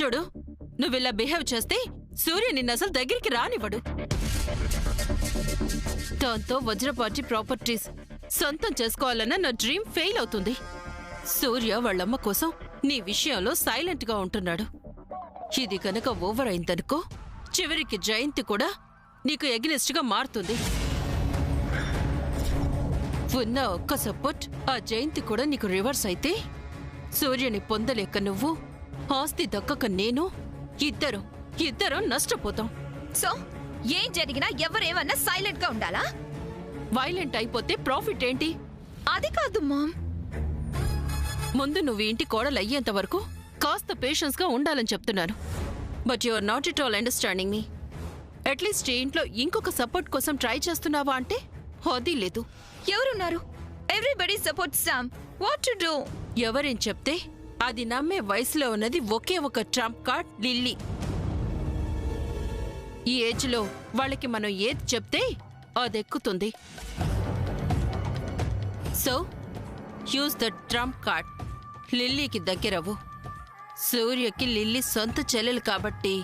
చూడు, నువ్విలా బిహేవ్ చేస్తే సూర్య నిన్నసలు దగ్గరికి రానివ్వడు. దాంతో వజ్రపాటి ప్రాపర్టీస్ సొంతం చేసుకోవాలన్న నా డ్రీమ్ ఫెయిల్ అవుతుంది. సూర్య వాళ్ళమ్మ కోసం నీ విషయంలో సైలెంట్ గా ఉంటున్నాడు. ఇది కనుక ఓవర్ అయిందనుకో, చివరికి జయంతి కూడా నీకు ఎగ్నెస్ట్ గా మారుతుంది. ఉన్న ఒక్క సపోర్ట్ ఆ జయంతి కూడా నీకు రివర్స్ అయితే, సూర్యని పొందలేక నువ్వు, ఆస్తి దక్కక నేను, ఇద్దరం నష్టపోతాం. సో ఏం జరిగినా ఎవరేమన్నా సైలెంట్ గా ఉండాలా? వైలెంట్ అయిపోతే ప్రాఫిట్ ఏంటి? అది కాదు మామ్. ముందు నువ్వు ఇంటి కోడలు అయ్యేంత వరకు కాస్త పేషెన్స్ గా ఉండాలని చెప్తున్నాను. But you are not at all understanding me. At least ఈ ఇంట్లో ఇంకొక సపోర్ట్ కోసం ట్రై చేస్తున్నావా అంటే అది లేదు. ఎవరున్నారు? Everybody support Sam. What to do? ఎవరేం చెప్తే అది నమ్మే వయసులో ఉన్నది ఒకే ఒక ట్రంప్ కార్డ్, లిల్లీ. ఈ ఏజ్ లో వాళ్ళకి మనం ఏది చెప్తే అదెక్కుతుంది. So use the trump card. లిల్లీకి దగ్గరవు. సూర్యకి లిల్లీ సొంత చెల్లెలు కాబట్టి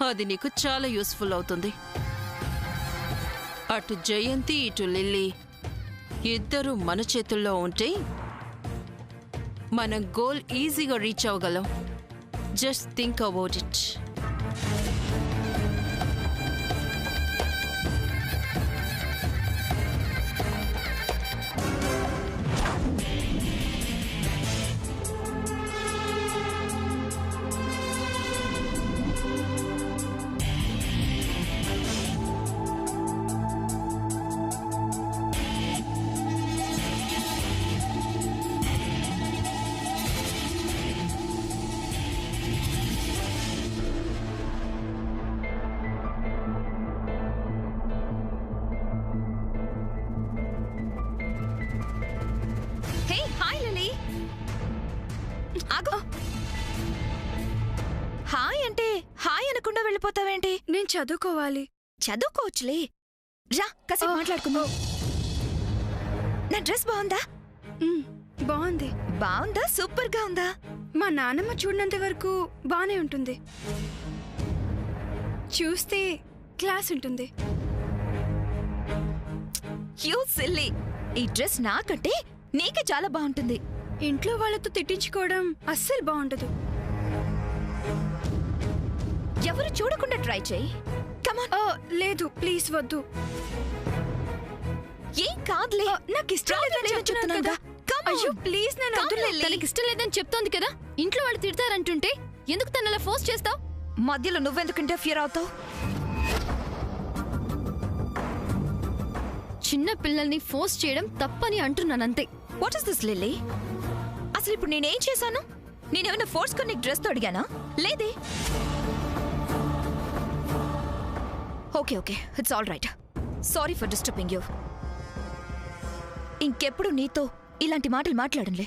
అది నీకు చాలా యూస్ఫుల్ అవుతుంది. అటు జయంతి ఇటు లిల్లీ ఇద్దరు మన చేతుల్లో ఉంటే మనం గోల్ ఈజీగా రీచ్ అవ్వగలం. Just think about it. Hi అంటే హాయ్ అనకుండా వెళ్ళిపోతావేంటి? నేను చదువుకోవాలి. చదువుకోవచ్చులే, రా కాసేపు మాట్లాడుకుందాం. నా డ్రెస్ బాగుందా? బాగుంది. బాగుందా? సూపర్ గా ఉందా? మా నాన్నమ్మ చూడనంత వరకు బానే ఉంటుంది, చూస్తే క్లాస్ ఉంటుంది. యూ సిల్లీ, ఈ డ్రెస్ నాకంటే నీకే చాలా బాగుంటుంది. ఇంట్లో వాళ్ళతో తిట్టించుకోవడం అస్సలు బాగుండదు. ఎవరు చూడకుండా ట్రై చేయి. లేదు ప్లీజ్ వద్దు. ఏం కాదులే, నాకు ఇష్టం లేదని చెప్తున్నాను కదా. అయ్యో ప్లీజ్ నన్ను వద్దులే. తనకి ఇష్టం లేదని చెప్తోంది కదా, ఇంట్లో వాళ్ళు తిడతారంటుంటే ఎందుకు తనలా ఫోర్స్ చేస్తావు? మధ్యలో నువ్వెందుకు ఇంటర్ఫియర్ అవుతావు? చిన్న పిల్లల్ని ఫోర్స్ చేయడం తప్పని అంటున్నానంతే. What is this Lilly? అసలు ఇప్పుడు నేనేం చేశాను? నేనేమైనా ఫోర్స్ కొని డ్రెస్ తో అడిగానా? లేదే. Okay okay, it's all right. Sorry for disturbing you. ఇంకెప్పుడు నీతో ఇలాంటి మాటలు మాట్లాడంలే.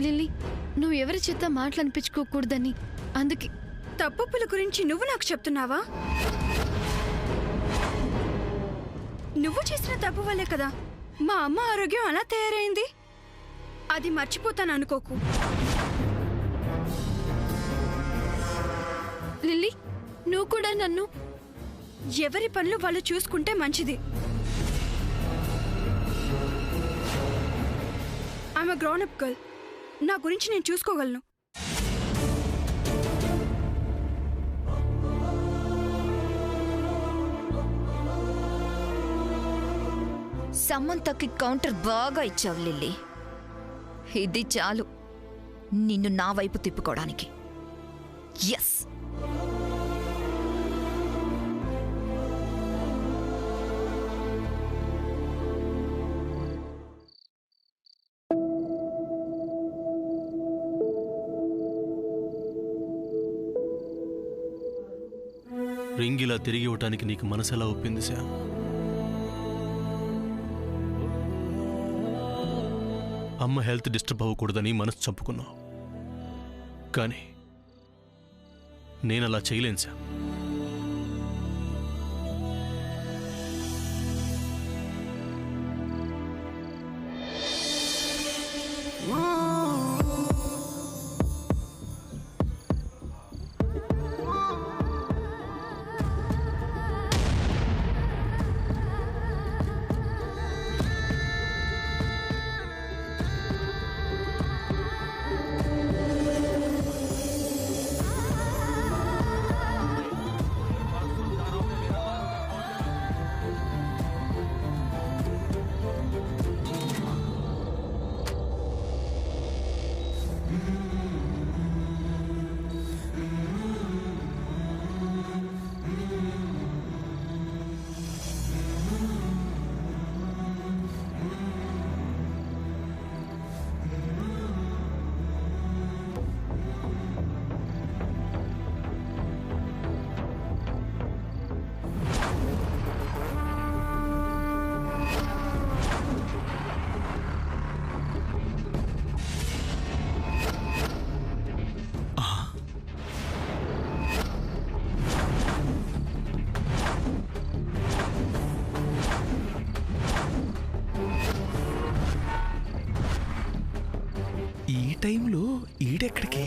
లిల్లీ, నువ్వు ఎవరి చేత మాటలనిపించుకోకూడదని అందుకే. తప్పుల గురించి నువ్వు నాకు చెప్తున్నావా? నువ్వు చేసిన తప్పు వల్లే కదా మా అమ్మ ఆరోగ్యం అలా తయారైంది. అది మర్చిపోతాను అనుకోకు. లిల్లీ, నువ్వు కూడా నన్ను. ఎవరి పనులు వాళ్ళు చూసుకుంటే మంచిది. I'm a grown up girl. నా గురించి నేను చూసుకోగలను. సమంతకి కౌంటర్ బాగా ఇచ్చావు లిల్లీ. ఇది చాలు నిన్ను నా వైపు తిప్పుకోవడానికి. ఎస్, రింగ్ ఇలా తిరిగి ఇవ్వటానికి నీకు మనసు ఎలా ఒప్పింది శ్యామ్? అమ్మ హెల్త్ డిస్టర్బ్ అవ్వకూడదని మనసు చంపుకున్నావు, కానీ నేను అలా చేయలేను శ్యామ్. టైంలో ఈడెక్కడికి?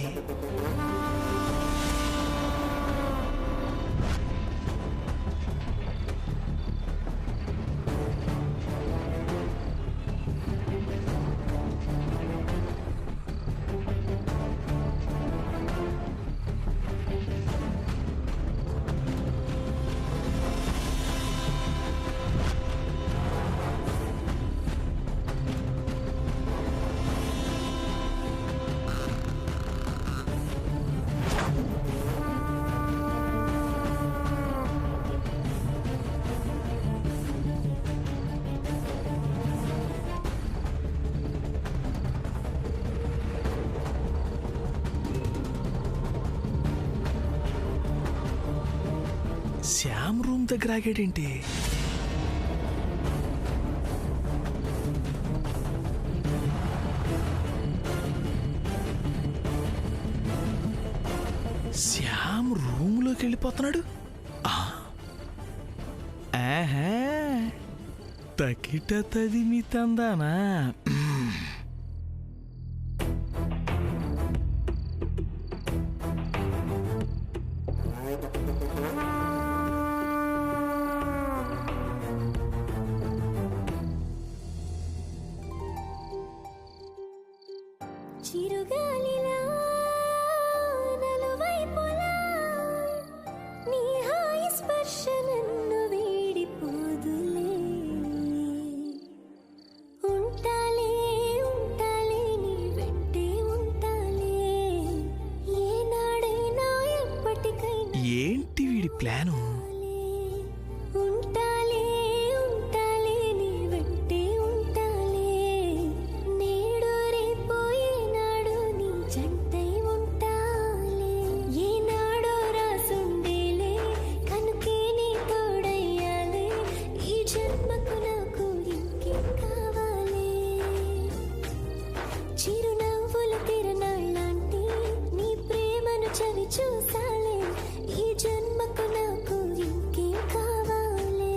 శ్యామ్ రూమ్ దగ్గర ఆగాడేంటి? శ్యామ్ రూమ్లోకి వెళ్ళిపోతున్నాడు. ఆహా, తకిట తదిమి తందానా? చిరుగాలిలా నలువైపులా నీ హాయి స్పర్శ నన్ను వీడిపోదులే. ఉంటాలే ఉంటాలే నీ వెంటే ఉంటాలే, ఏనాడైనా ఎప్పటికైనా. ఏంటి వీడి ప్లాను? ఉంటాలే ఉంటాలే నీ వెంటే ఉంటాలే, నేడు రేపు ఏనాడు నీ జంటై ఉంటాలే. ఏనాడో రాసుండేలే కనుకే నీ తోడయ్యాలే, ఈ జన్మకు నాకు ఇంకేం కావాలే. చిరునవ్వుల తిరణాళ్ళంటి నీ ప్రేమను చవి చూసాలే, ఈ జన్మకు నాకు ఇంకేం కావాలే.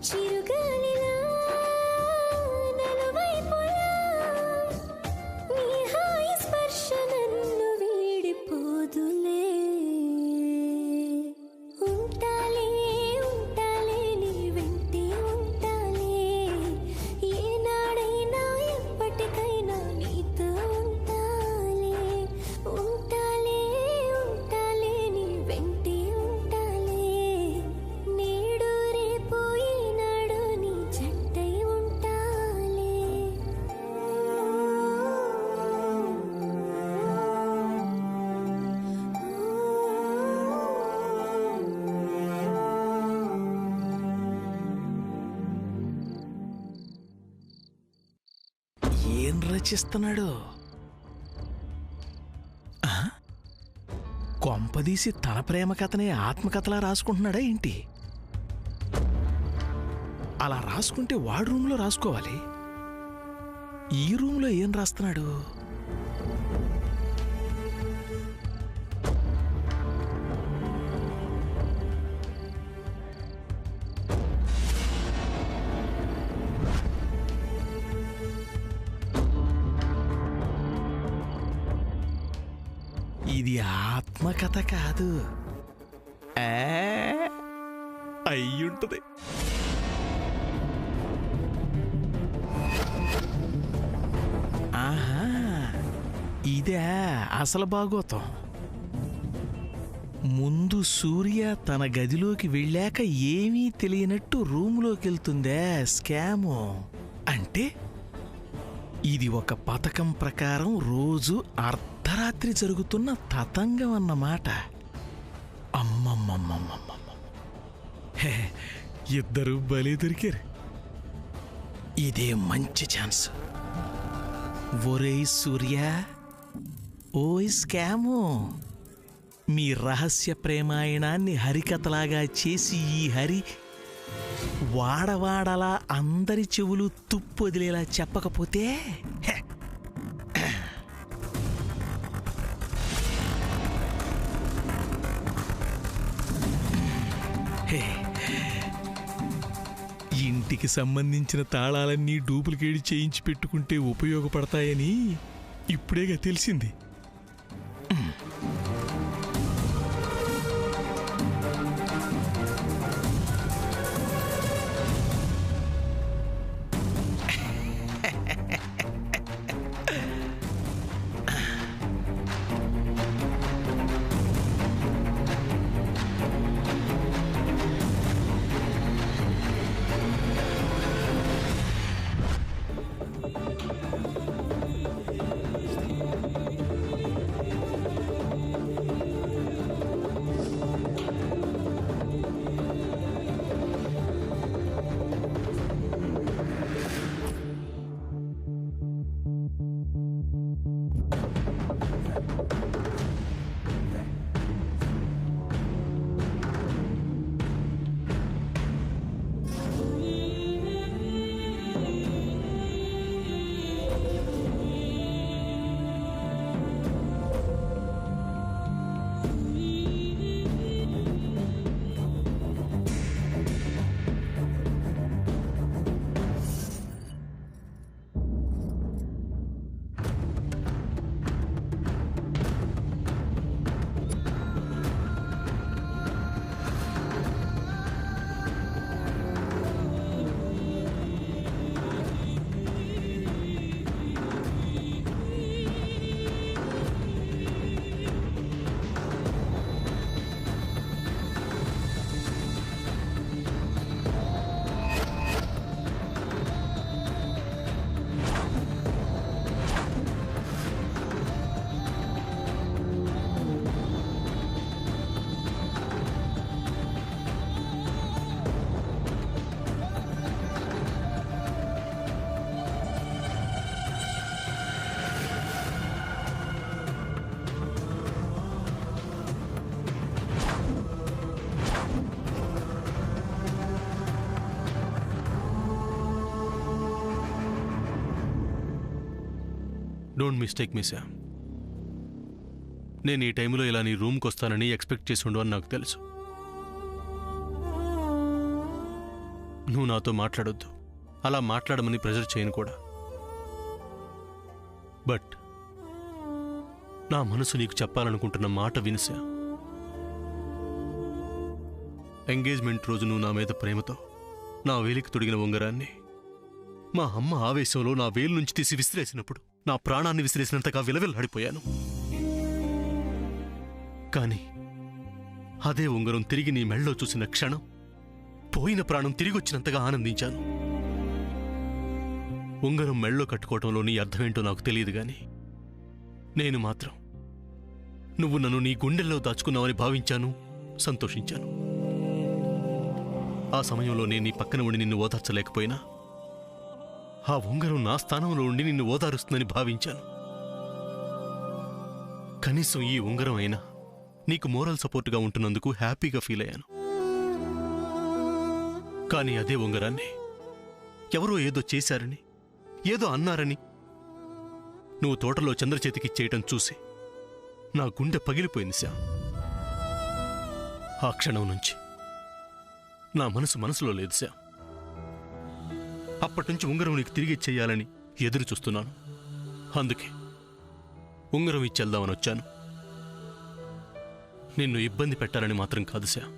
చిరుగాలిలా నలువైపులా నీ హాయి స్పర్శ నన్ను వీడిపోదులే. ఉంటాలే ఉంటాలే నీ వెంటే ఉంటాలే, ఏనాడైనా ఎప్పటికైనా నీతో ఉంటాలే. ఉంటాలే ఉంటాలే నీ వెంటే ఉంటాలే, నేడు రేపు ఏనాడు నీ జంటై ఉంటాలే. ఏం రచిస్తున్నాడు? కొంపదీసి తన ప్రేమ కథనే ఆత్మకథలా రాసుకుంటున్నాడా ఏంటి? అలా రాసుకుంటే వాడు రూమ్లో రాసుకోవాలి. ఈ రూమ్లో ఏం రాస్తున్నాడు? ఇది ఆత్మకథ కాదు, అయ్యుంటది. ఆహా, ఇదే అసలు భాగోతం. ముందు సూర్య తన గదిలోకి వెళ్ళాక ఏమీ తెలియనట్టు రూములోకి వెళ్తుందే స్కాము. అంటే ఇది ఒక పథకం ప్రకారం రోజు అర్ధరాత్రి జరుగుతున్న తతంగం అన్నమాట. అమ్మమ్మమ్మమ్మమ్మ, ఇద్దరు బలి దొరికారు. ఇదే మంచి ఛాన్స్. ఒరేయ్ సూర్య, ఓయ్ స్కాము, మీ రహస్య ప్రేమాయణాన్ని హరికథలాగా చేసి ఈ హరి వాడవాడలా అందరి చెవులు తుప్పొదిలేలా చెప్పకపోతే ఇంటికి సంబంధించిన తాళాలన్నీ డూప్లికేట్ చేయించి పెట్టుకుంటే ఉపయోగపడతాయని ఇప్పుడేగా తెలిసింది. Don't mistake me Sam. నేను ఈ టైంలో ఇలా నీ రూమ్కి వస్తానని ఎక్స్పెక్ట్ చేసి ఉండవని నాకు తెలుసు. నువ్వు నాతో మాట్లాడొద్దు, అలా మాట్లాడమని ప్రెజర్ చేయను కూడా. బట్ నా మనసు నీకు చెప్పాలనుకుంటున్న మాట వినిసా. ఎంగేజ్మెంట్ రోజు నువ్వు నా మీద ప్రేమతో నా వేలికి తొడిగిన ఉంగరాన్ని మా అమ్మ ఆవేశంలో నా వేలు నుంచి తీసి విసిరేసినప్పుడు నా ప్రాణాన్ని విసిరేసినంతగా విలవిల్లాడిపోయాను. కానీ అదే ఉంగరం తిరిగి నీ మెళ్ళలో చూసిన క్షణం పోయిన ప్రాణం తిరిగొచ్చినంతగా ఆనందించాను. ఉంగరం మెళ్ళలో కట్టుకోవటంలో నీ అర్థమేంటో నాకు తెలియదు గాని నేను మాత్రం నువ్వు నన్ను నీ గుండెల్లో దాచుకున్నావని భావించాను, సంతోషించాను. ఆ సమయంలో నేను నీ పక్కన ఉండి నిన్ను ఓదార్చలేకపోయినా ఆ ఉంగరం నా స్థానంలో ఉండి నిన్ను ఓదారుస్తుందని భావించాను. కనీసం ఈ ఉంగరం అయినా నీకు మోరల్ సపోర్ట్గా ఉంటున్నందుకు హ్యాపీగా ఫీల్ అయ్యాను. కానీ అదే ఉంగరాన్ని ఎవరో ఏదో చేశారని, ఏదో అన్నారని నువ్వు తోటలో చంద్రచేతికిచ్చేయటం చూసి నా గుండె పగిలిపోయింది శ్యామ్. ఆ క్షణం నుంచి నా మనసులో లేదు శ్యామ్. అప్పటినుంచి ఉంగరం నీకు తిరిగి ఇచ్చేయాలని ఎదురు చూస్తున్నాను. అందుకే ఉంగరం ఇచ్చేద్దామని వచ్చాను. నిన్ను ఇబ్బంది పెట్టాలని మాత్రం కాదు శ్యామ్.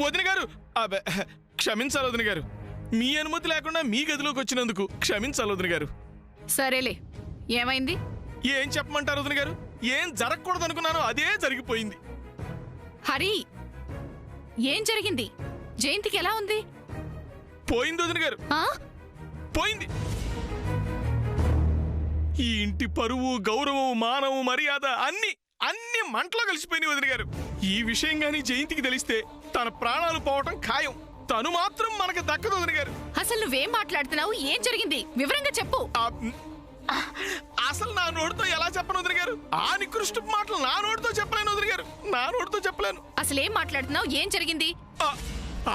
వదిన గారు, క్షమించాలి వదిన గారు. మీ అనుమతి లేకుండా మీ గదిలోకి వచ్చినందుకు క్షమించాలి వదిన గారు. సరేలే, ఏమైంది? ఏం చెప్పమంటారు వదిన గారు? ఏం జరగకూడదు అనుకున్నానో అదే జరిగిపోయింది. హరి, ఏం జరిగింది? జయంతికి ఎలా ఉంది? పోయింది వదిన గారు, పోయింది. ఈ ఇంటి పరువు, గౌరవం, మానవం, మర్యాద అన్నీ అన్ని మంటలో కలిసిపోయినాయి వదిన గారు. ఈ విషయం గానీ జయంతికి తెలిస్తే తన ప్రాణాలు పోవటం ఖాయం. తను మాత్రం మనకు దక్కదు వదిన గారు. అసలు నువ్వేం మాట్లాడుతున్నావు? ఏం జరిగింది? వివరంగా చెప్పు. అసలు నా నోటితో ఎలా చెప్పను వదిన గారు? ఆ నికృష్ట మాటలు నా నోటితో చెప్పలేను వదిన గారు. నా నోటితో చెప్పలేను. అసలు ఏం మాట్లాడుతున్నావు? ఏం జరిగింది?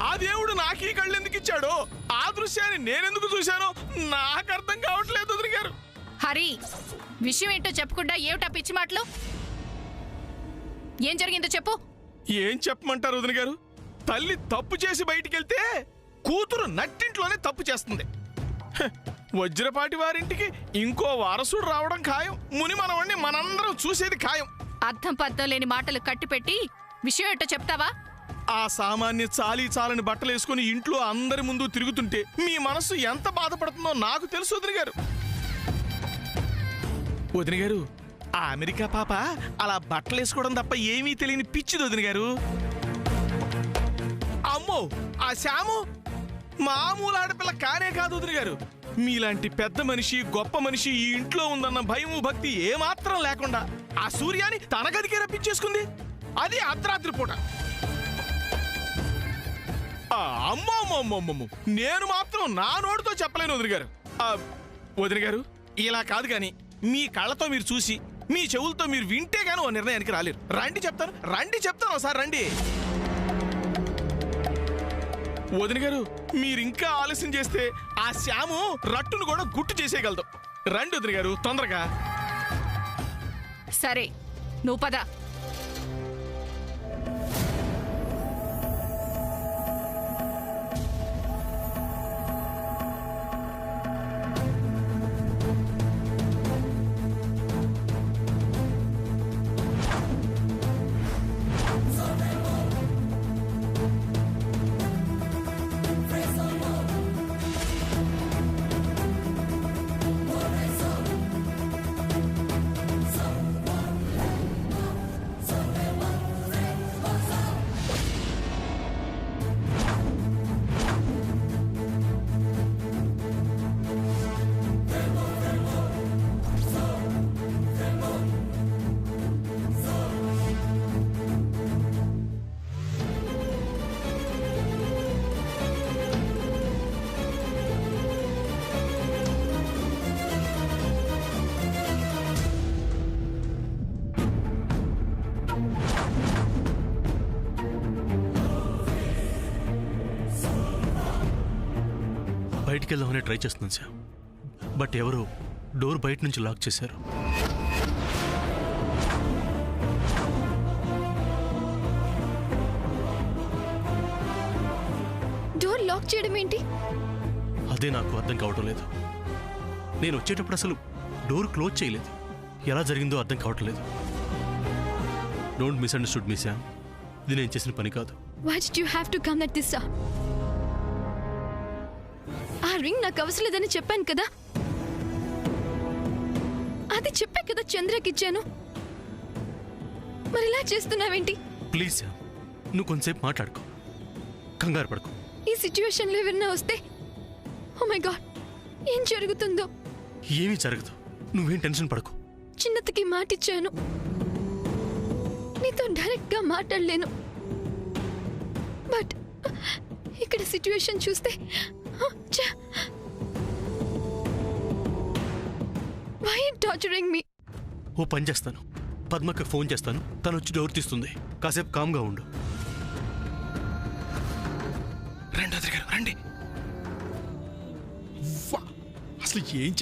ఆ దేవుడు నాకు ఈ కళ్ళు ఎందుకు ఇచ్చాడో, ఆ దృశ్యాన్ని నేనెందుకు చూశానో నాకు అర్థం కావట్లేదు వదిన గారు. హరి, విషయం ఏంటో చెప్పకుండా ఏమిటా పిచ్చి మాటలు? ఏం జరిగిందో చెప్పు. ఏం చెప్పమంటారు వదిన గారు? తల్లి తప్పు చేసి బయటికి వెళ్తే కూతురు నట్టింట్లోనే తప్పు చేస్తుంది. వజ్రపాటి వారింటికి ఇంకో వారసుడు రావడం ఖాయం. ముని మనవణ్ణి మనందరం చూసేది ఖాయం. అర్థం పర్థం లేని మాటలు కట్టిపెట్టి విషయం ఏంటో చెప్తావా? ఆ సామాన్య చాలని బట్టలు వేసుకుని ఇంట్లో అందరి ముందు తిరుగుతుంటే మీ మనసు ఎంత బాధపడుతుందో నాకు తెలుసు వదిన గారు. వదిన గారు, ఆ అమెరికా పాప అలా బట్టలు వేసుకోవడం తప్ప ఏమీ తెలియని పిచ్చిది వదిన గారు. అమ్మో, ఆ శ్యాము మామూలు ఆడపిల్ల కానే కాదు వదిన గారు. మీలాంటి పెద్ద మనిషి, గొప్ప మనిషి ఈ ఇంట్లో ఉందన్న భయము భక్తి ఏమాత్రం లేకుండా ఆ సూర్యాన్ని తన గదికే రప్పించేసుకుంది. అది అర్ధరాత్రి పూట. అమ్మో, నేను మాత్రం నా నోటితో చెప్పలేను వదిన గారు. వదిన గారు, ఇలా కాదు కానీ మీ కళ్ళతో మీరు చూసి మీ చెవులతో మీరు వింటే గానీ ఓ నిర్ణయానికి రాలేరు. రండి చెప్తాను ఒకసారి రండి. వదిన గారు, మీరింకా ఆలస్యం చేస్తే ఆ శ్యాము రట్టును కూడా గుట్టు చేసేయగలదు. రండి వదిన గారు, తొందరగా. సరే, నువ్వు పద. బయటికి వెళ్దామని ట్రై చేస్తున్నాను సార్, బట్ ఎవరో డోర్ బయట నుంచి లాక్ చేశారు. డోర్ లాక్ చేయడం ఏంటి? అదే నాకు అర్థం కావటం లేదు. నేను వచ్చేటప్పుడు అసలు డోర్ క్లోజ్ చేయలేదు. ఎలా జరిగిందో అర్థం కావటం లేదు. Don't misunderstood me Sam. ఇది నేను చేసిన పని కాదు. Why did you have to come at this hour? ఆ రింగ్ నాకు అవసరం లేదని చెప్పాను కదా. అది చెప్పా కదా చంద్రకి ఇచ్చాను. మరి ఇలా చేస్తున్నావేంటి? ప్లీజ్ శామ్, నువ్వు కొంతసేపు మాట్లాడుకో, కంగారు పడుకో. ఈ సిచ్యువేషన్లో ఎవరైనా వస్తే, ఓ మై గాడ్, ఏం జరుగుతుందో? ఏమీ జరగదు, నువ్వేం టెన్షన్ పడకు. చిన్నతకి మాటిచ్చాను, నీతో డైరెక్ట్గా మాట్లాడలేను. బట్ ఇక్కడ సిచ్యువేషన్ చూస్తే why are you torturing me? ఓ పని చేస్తాను, పద్మకి ఫోన్ చేస్తాను, తను వచ్చి డోర్ తీస్తుంది. కాసేపు కామ్గా ఉండు. రండి వదిన గారు, రండి. అసలు ఏం